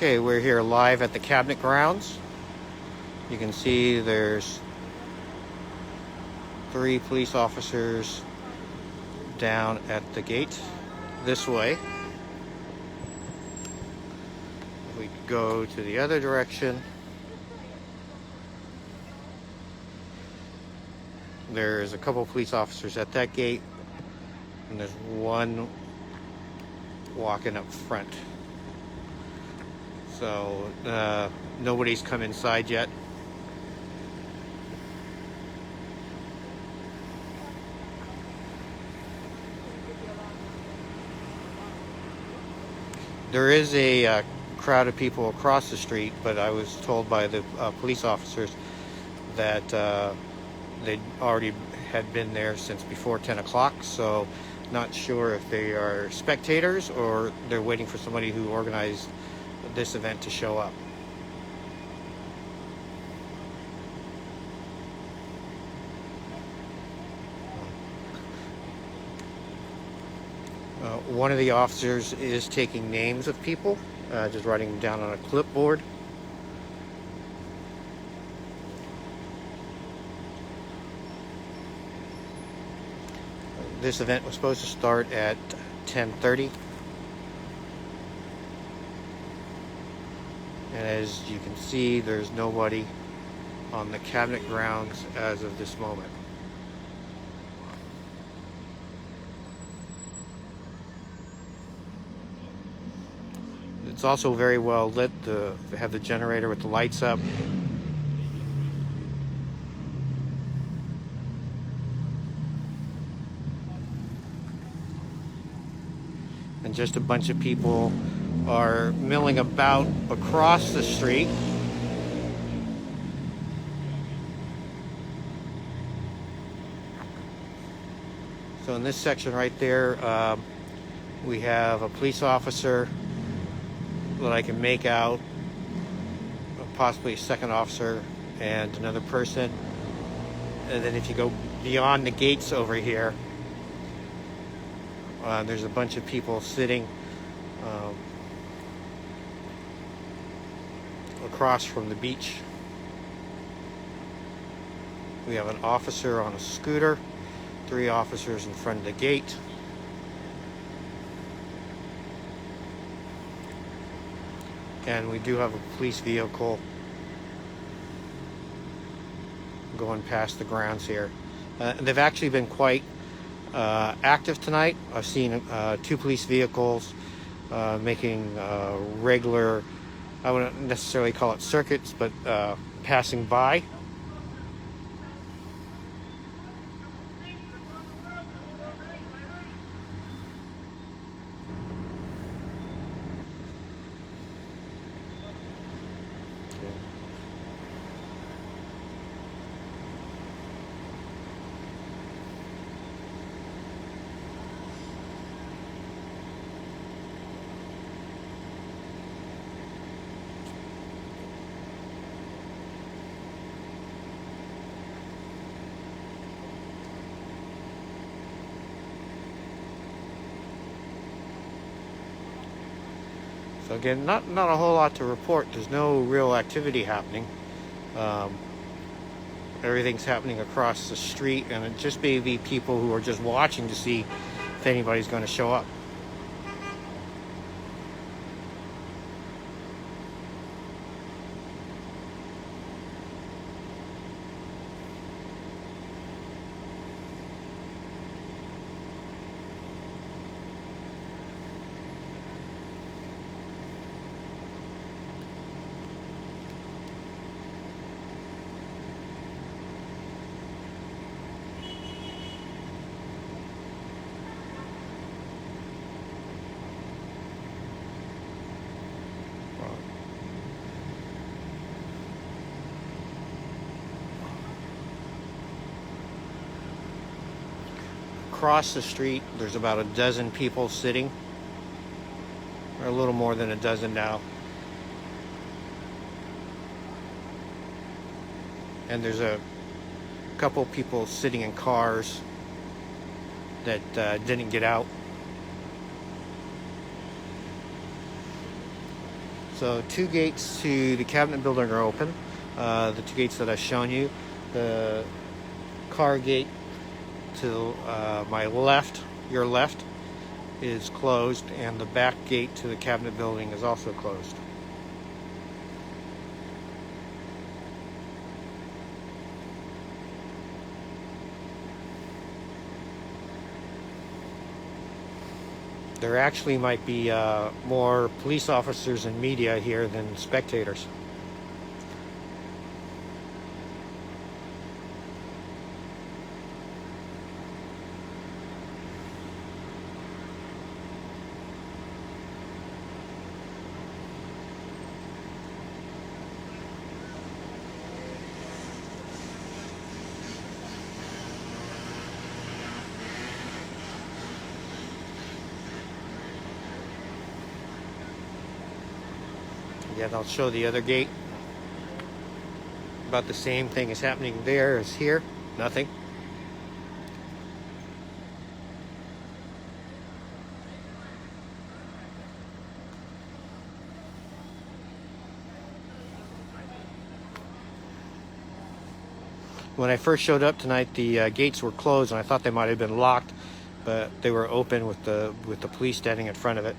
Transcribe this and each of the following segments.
Okay, we're here live at the cabinet grounds. You can see there's 3 police officers down at the gate this way. If we go to the other direction, there's a couple police officers at that gate, and there's one walking up front. So nobody's come inside yet. There is a crowd of people across the street, but I was told by the police officers that they already had been there since before 10 o'clock, so not sure if they are spectators or they're waiting for somebody who organized this event to show up. One of the officers is taking names of people, just writing them down on a clipboard. This event was supposed to start at 10:30. And as you can see, there's nobody on the cabinet grounds as of this moment. It's also very well lit. They have the generator with the lights up. And just a bunch of people are milling about across the street. So in this section right there, we have a police officer that I can make out, possibly a second officer and another person. And then if you go beyond the gates over here, there's a bunch of people sitting across from the beach. We have an officer on a scooter, 3 officers in front of the gate. And we do have a police vehicle going past the grounds here. They've actually been quite active tonight. I've seen 2 police vehicles making regular, I wouldn't necessarily call it circuits, but passing by. So again, not a whole lot to report. There's no real activity happening. Everything's happening across the street, and it just may be people who are just watching to see if anybody's going to show up. Across the street, there's about a dozen people sitting, or a little more than a dozen now. And there's a couple people sitting in cars that didn't get out. So two gates to the cabinet building are open. The two gates that I've shown you. The car gate to my left, your left, is closed, and the back gate to the cabinet building is also closed. There actually might be more police officers and media here than spectators. Again, I'll show the other gate. About the same thing is happening there as here. Nothing. When I first showed up tonight, the gates were closed, and I thought they might have been locked, but they were open with the police standing in front of it.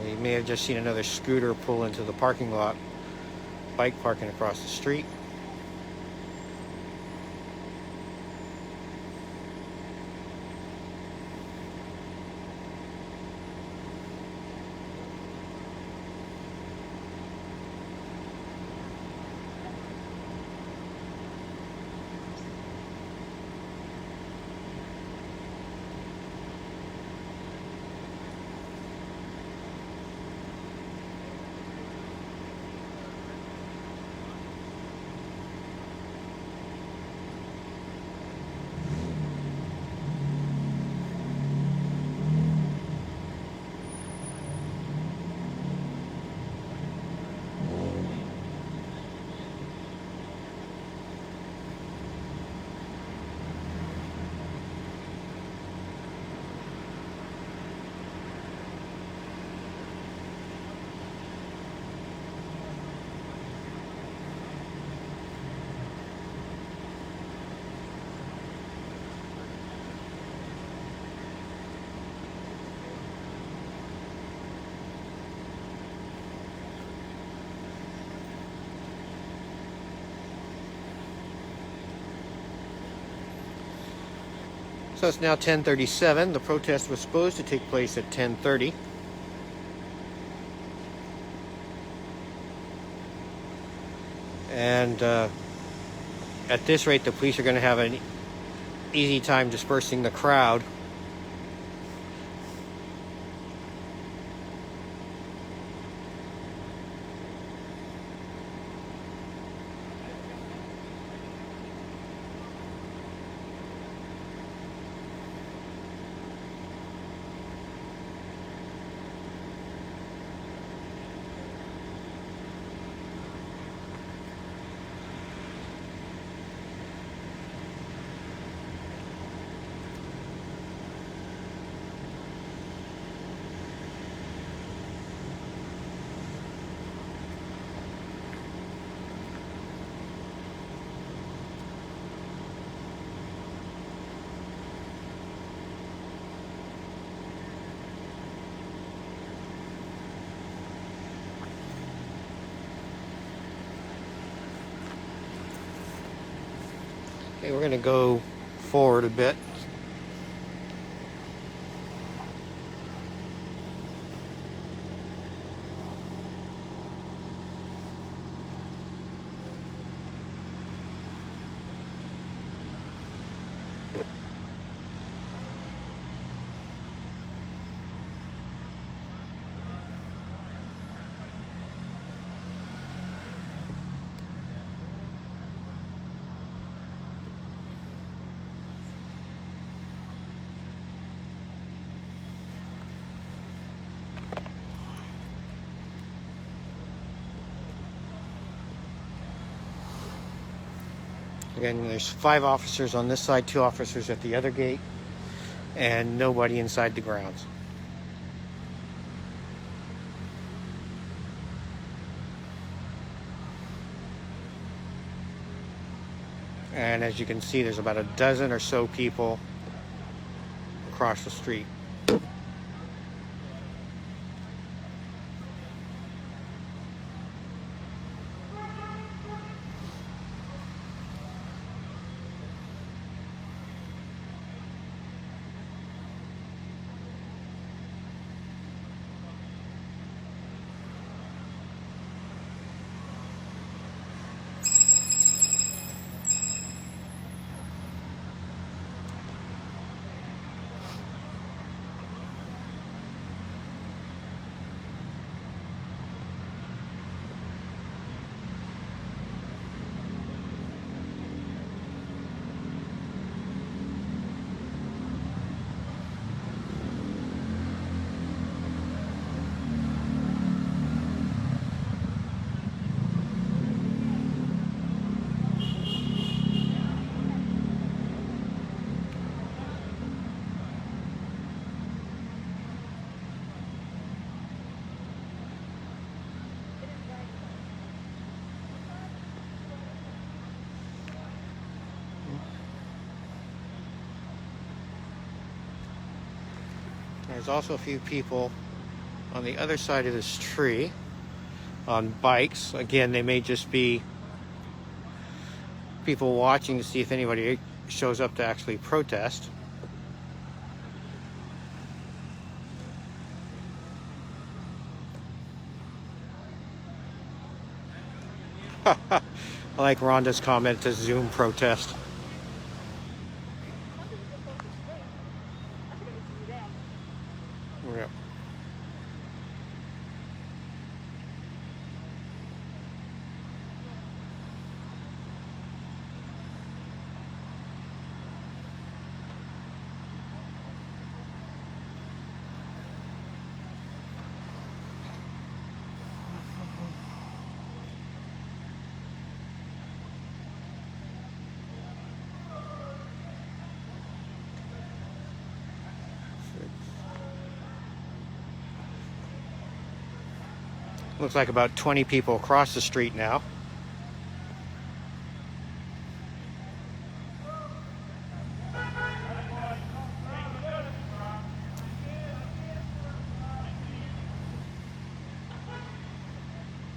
You may have just seen another scooter pull into the parking lot, bike parking across the street. So it's now 10:37. The protest was supposed to take place at 10:30. And at this rate, the police are going to have an easy time dispersing the crowd. Okay, we're going to go forward a bit. Again, there's 5 officers on this side, 2 officers at the other gate, and nobody inside the grounds. And as you can see, there's about a dozen or so people across the street. There's also a few people on the other side of this tree on bikes. Again, they may just be people watching to see if anybody shows up to actually protest. I like Rhonda's comment to Zoom protest. Yeah. Looks like about 20 people across the street now.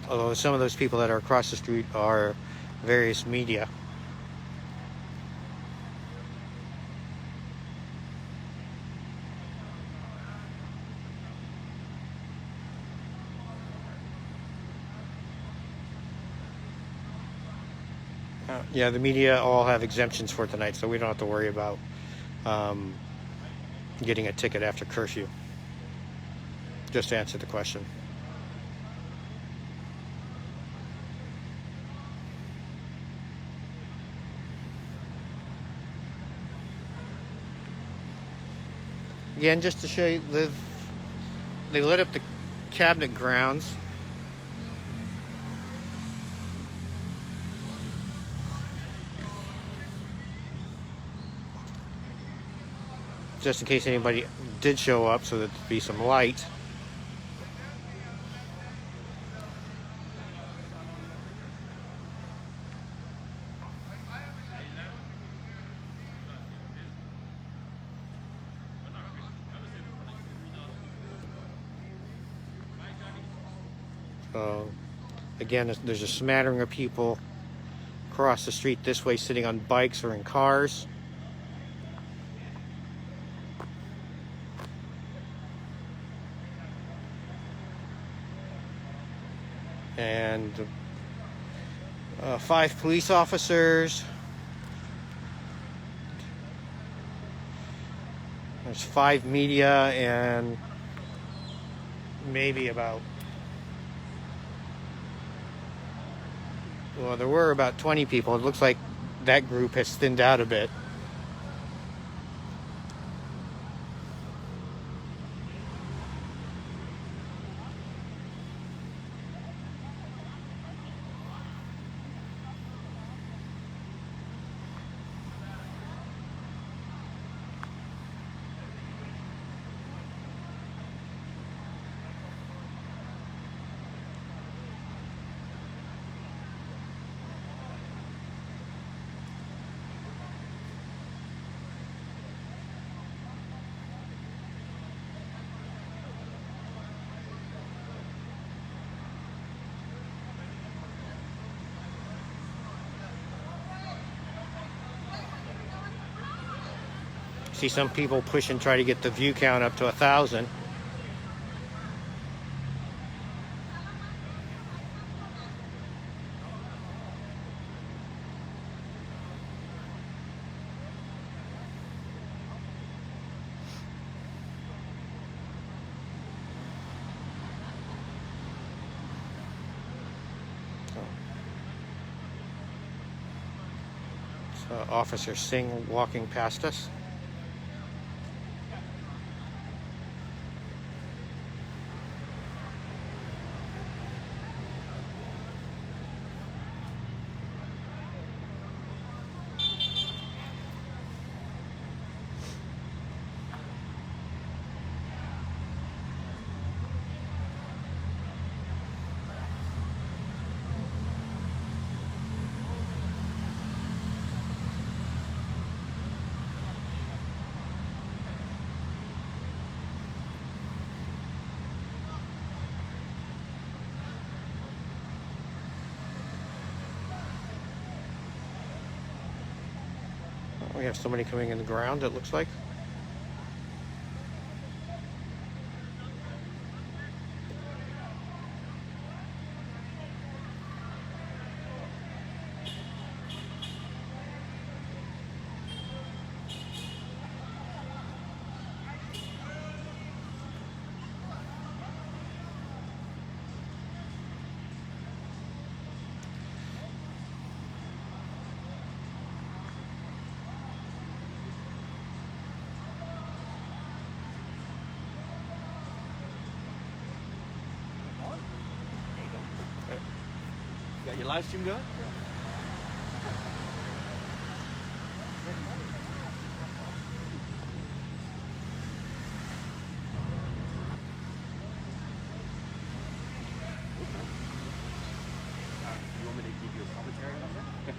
Although some of those people that are across the street are various media. Yeah, the media all have exemptions for tonight, so we don't have to worry about getting a ticket after curfew. Just to answer the question. Again, just to show you, they lit up the cabinet grounds. Just in case anybody did show up, so that there'd be some light. Again, there's a smattering of people across the street this way, sitting on bikes or in cars. And 5 police officers. There's 5 media and maybe about, well, there were about 20 people. It looks like that group has thinned out a bit. See some people push and try to get the view count up to 1,000. Officer Singh walking past us. We have somebody coming in the ground, it looks like. Got your live stream going? You want me to give you a commentary on that?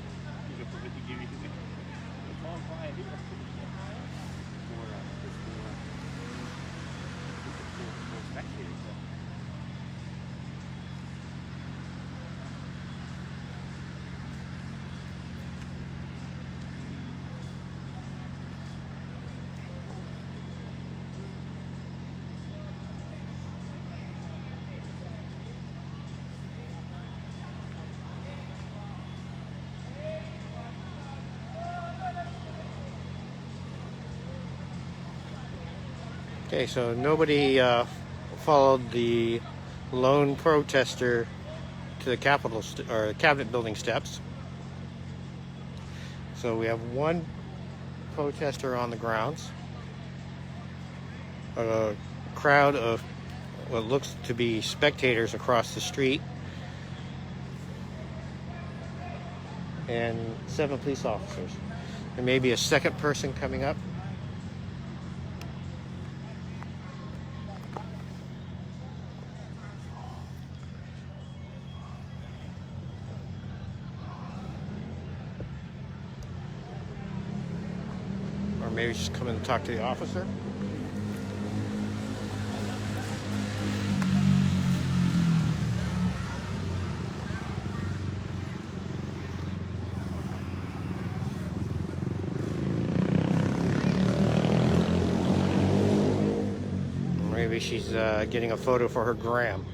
You want me to give you it's all fine. For spectators. Okay, so nobody followed the lone protester to the Capitol or Cabinet building steps. So we have one protester on the grounds, a crowd of what looks to be spectators across the street, and 7 police officers. There may be a second person coming up. Or maybe just come in and talk to the officer. Maybe she's getting a photo for her gram.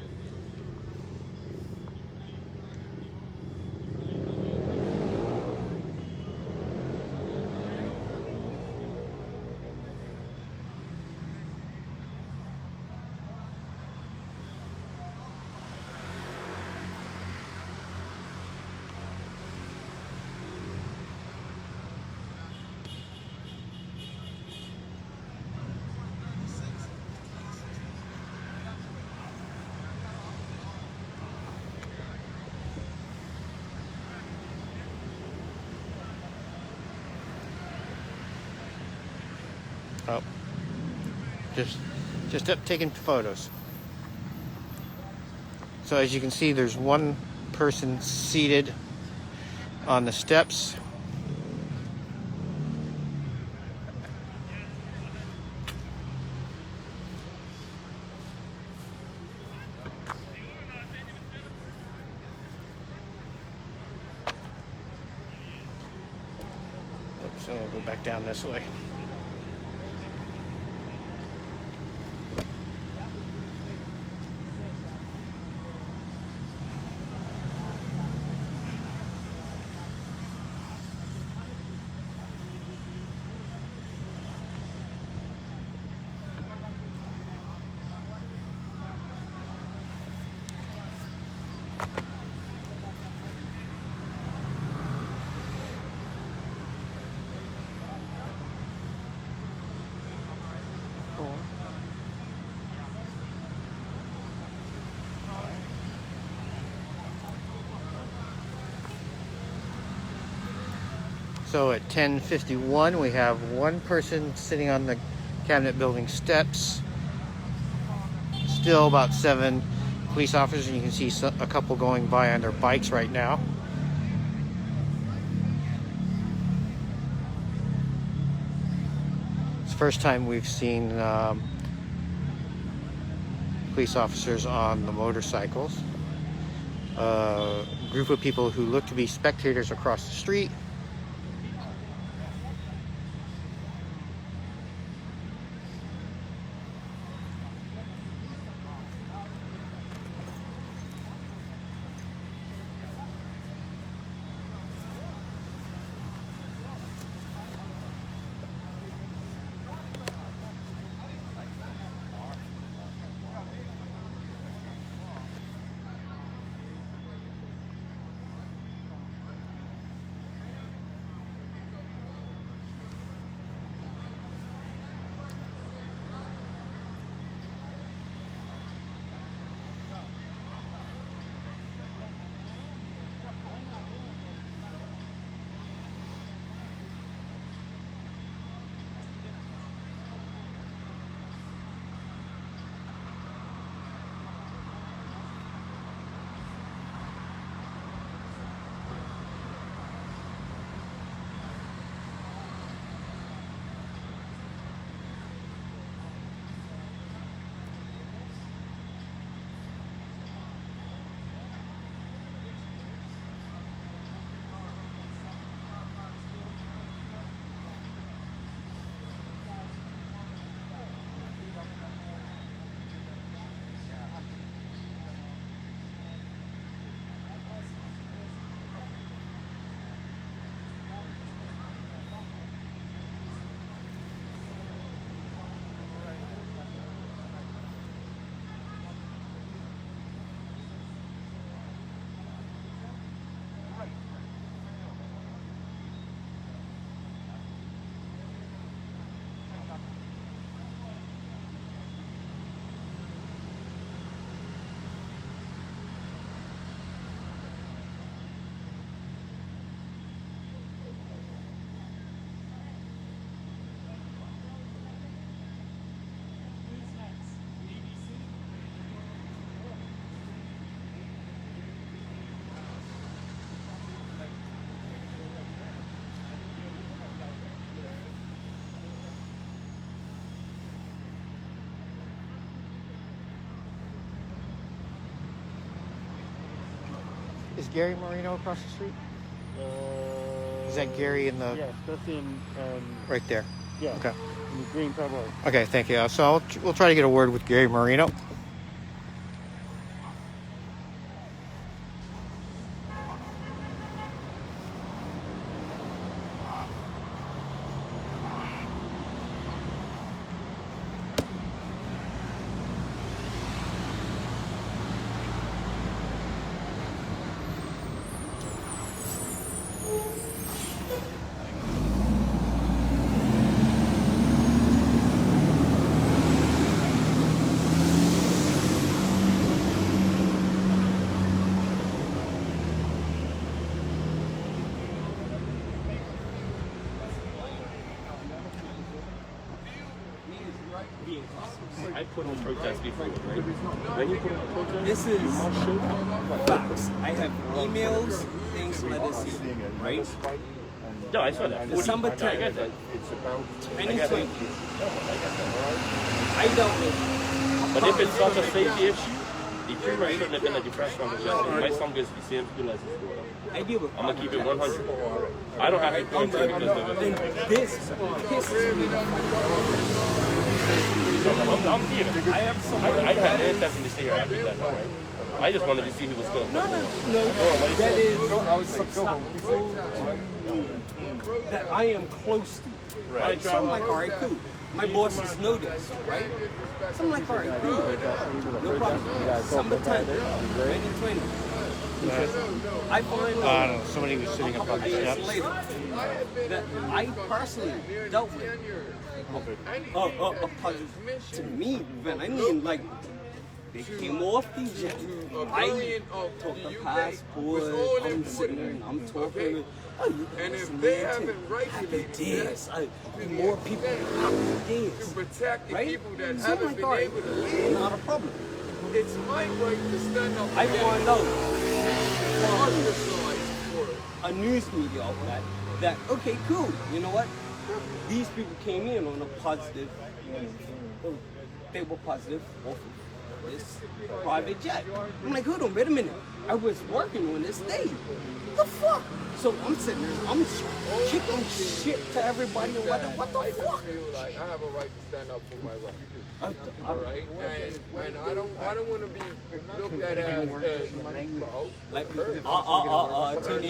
Oh, just up taking photos. So as you can see, there's one person seated on the steps. So we'll go back down this way. So at 10:51, we have one person sitting on the cabinet building steps. Still about 7 police officers, and you can see a couple going by on their bikes right now. It's the first time we've seen police officers on the motorcycles. A group of people who look to be spectators across the street. Is Gary Marino across the street? Is that Gary in the... Yes, that's in... right there? Yeah, okay. In the green suburb. Okay, thank you. So we'll try to get a word with Gary Marino. I put on protests before, right? When you put on protest, This is you must show facts. I have emails, things like this, right? No, I saw that. December I get 10th, that. 2020. I don't know. But if it's such a safety issue, the creamer shouldn't have been a depressed conversation. My song is the same people as his daughter. I deal with I'm gonna keep it 100. I don't have to point to it because of it. then this pisses me the fuck I'm here. I have so I had no intention to stay here after that. Right? I just wanted to see who was good. No. That is that I am close to. Right? So I'm like, all right, cool. My bosses know this, right? So I'm like, all right, cool. No problem. December 10th, 2020. I find I don't know, somebody was sitting up on the years steps. later that I personally dealt with a puzzle to me, man. I mean, like They came off the jet. I took the passport. I'm sitting there and I'm talking. Oh, you And guys if some they man haven't too. regulated Dance. that, More people have to dance. to protect the Right? people that So I'm haven't like, been all right, able to leave, not a problem. it's my right to stand up I and find out ostracize for it. a news media outlet that, okay, cool, you know what? These people came in on a positive, they were positive off of this private jet. I'm like, hold on, wait a minute. I was working on this day. What the fuck? So I'm sitting there, I'm kicking shit to everybody and what the I fuck? just feel like I have a right to stand up for my right. All right, and I don't want to be looked at as Like, Tony,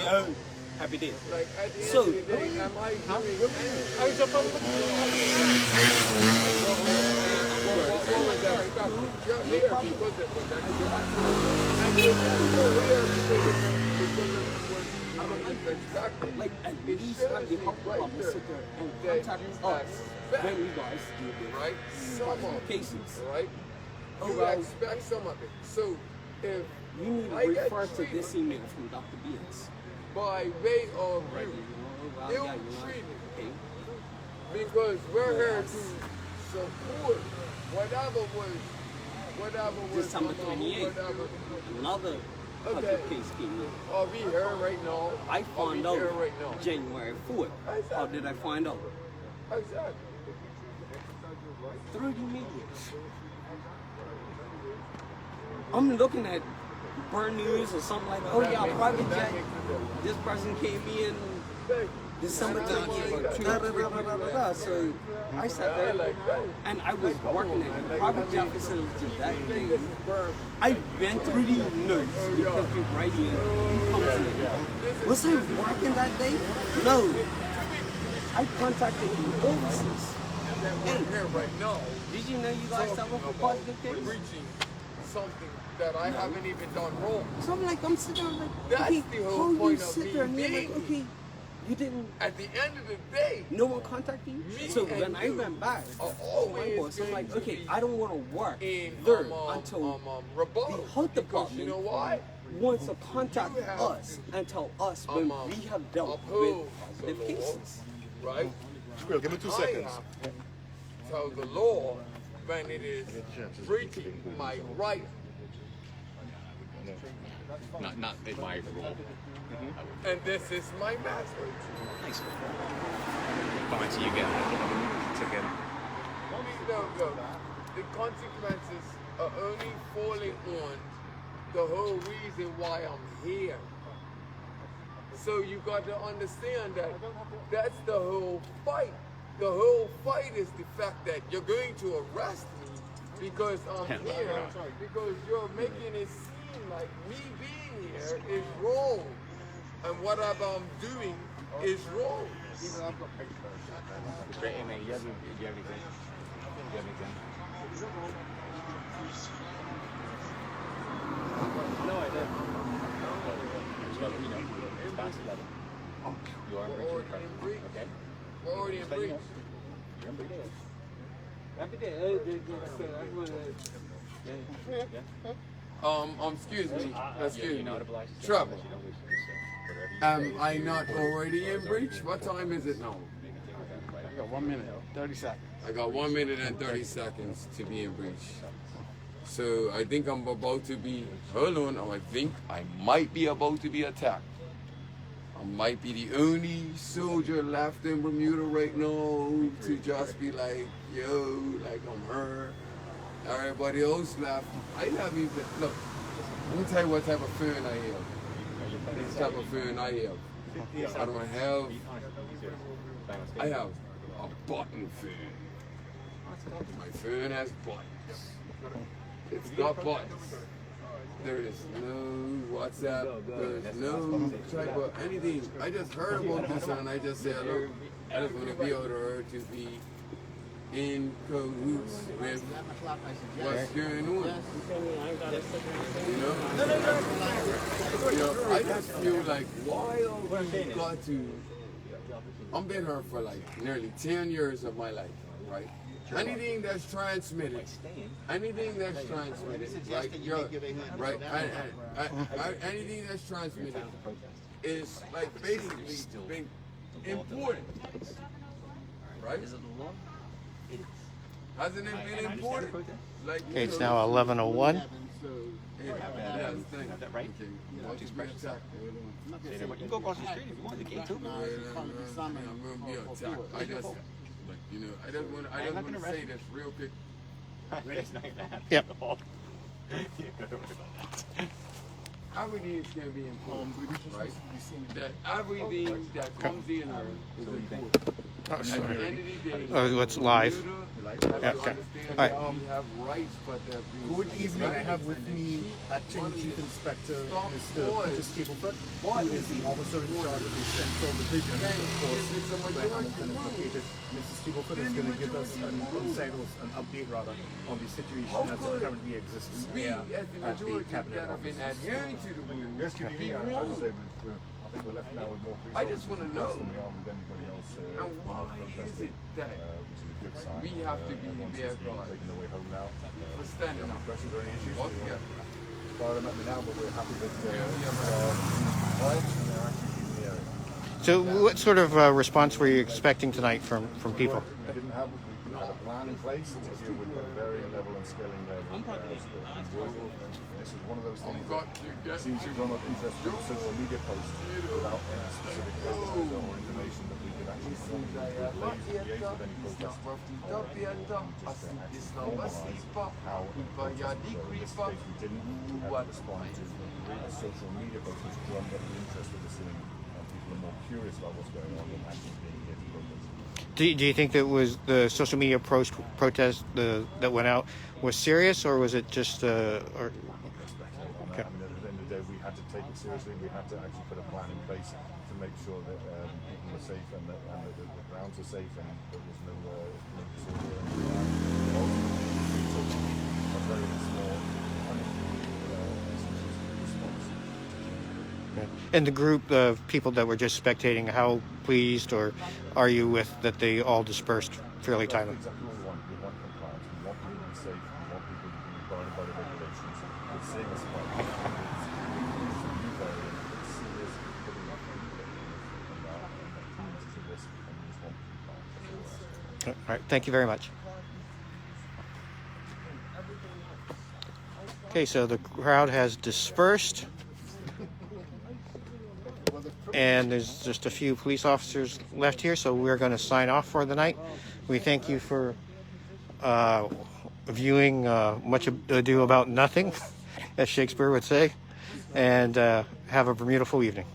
happy day. like at the end So, of the day, am I doing what was that? You're here because it was that. And you're here because I don't expect like at least have the help to sit there and contact us when you guys do this. right? Some of Cases. right? Oh, You well. expect some of it. So if You need to I get refer to treated this email from Dr. Beans. by way of Right, you, well, ill yeah, you know, treated, okay. because we're here to support whatever was December 28th, whatever. another Okay. public case came in. Are we here right now? I Are we found out here right now? January 4th. How did I find out? Exactly. Through the media. I'm looking at Burn News or something like, oh yeah, private jet. This person came in December 28th. So I sat there and I was working at the private jet facility that day. I went through the notes because the radio comes in. Was I working that day? No. I contacted the officers. We're here right now. Did you know you guys have a positive case? Preaching something that I haven't even done wrong. So I'm like, I'm sitting there like, That's okay, the whole how you point of sit me there and you're being like, okay, you didn't, At the end of the day, no one contacted you? Me So and when I you went back are to my always boss, I'm like, going to okay, be I don't want to work in there rebuttal. until the Because health department you know why? wants to contact You have us and tell us when we have dealt uphold with the the law. cases. Right? Squirrel, give me 2 I seconds. have to tell the law when it is breaching my right. Not in my role. And this is my master. Nice. Fine, so you get it. Again. No. The consequences are only falling on the whole reason why I'm here. So you got to understand that that's the whole fight. The whole fight is the fact that you're going to arrest me because I'm here, because you're making it seem like me being here is wrong. And what I'm doing is wrong. Great, man. You have anything? You have anything? No, I didn't. Just gotta, it's past 11. You are We're already in breach. Okay? We're already in breach. You're in breach. Happy day. Excuse me. Excuse You're me. not obliged to Trouble. You don't wish to say. Whatever you Am I not already in breach? What time is it now? I got 1 minute, 30 seconds. I got 1 minute and 30 seconds to be in breach. So I think I'm about to be, hold on, I think I might be about to be attacked. I might be the only soldier left in Bermuda right now to just be like, yo, like I'm her. Everybody else left. I never even, look, let me tell you what type of phone I have. This type of phone I have. I don't have, I have a button phone. My phone has buttons. It's got buttons. There is no WhatsApp. There's no type of anything. I just heard about this and I just said, look, I just want to be able to be in cahoots with what's going on. You know, I just feel like why have we got to? I've been here for like nearly 10 years of my life, right? anything that's transmitted, anything that's transmitted, like your, right, anything that's transmitted is like basically been important, right? Hasn't it been important? Like, Okay, it's now 11:01. Right? You can go across the street if you want. The gate too. I'm gonna be attacked. I just, like, you know, I just want to say this real quick. Yep. Everything is going to be important, right? That everything that comes in her is important. Oh, At the sorry. end of the day, Oh, it's live. Bermuda Yeah, have to okay. understand All that right. we have rights, but they're being Good evening. I have with me Acting Chief Inspector Mr. Peter Staplefoot, who is the officer in charge of the Central Division, of course, where Hamilton is located. Mr. Staplefoot is going to give us an update rather on the situation as it currently exists We, here as the at the majority Cabinet that have been Office. adhering to the rules, Yes, good be evening. I wrong. say I think we're left now with more police I just want to know, than we are with anybody else. and why is it that Which is a good sign. we have to be Everyone their seems to be guard taking their way home now. for standing Any up? questions or any issues? Altogether. Fire them at me now, but we're happy that Yeah, quiet and they're actually keeping the area. So, what sort of response were you expecting tonight from people? We didn't have we had a plan in place to deal with the varying level and scaling level. This is one of those things Got that to get seems to drum up interest with social media posts without any specific purposes or information that we could actually liaise with any protesters. How in this case we didn't respond to a social media post which drummed up the interest of the scene, and people are more curious about what's going on than actually being here to protest. Do you think that was the social media protest that went out was serious, or was it just or? I mean, at the end of the day, we had to take it seriously. We had to actually put a plan in place to make sure that people were safe and that the grounds were safe and there was no disorder. And ultimately, we took a very small, response. And the group of people that were just spectating, how pleased or are you with that they all dispersed fairly That's timely? exactly what we want. We want compliance. We want people to be safe. We want people to be abided by the regulations. We're seeing a spike. It's a new variant. It's serious. Putting up people and our communities at risk, and we just want compliance. All right, thank you very much. Okay, so the crowd has dispersed, and there's just a few police officers left here, so we're going to sign off for the night. We thank you for viewing Much Ado About Nothing, as Shakespeare would say, and have a beautiful evening.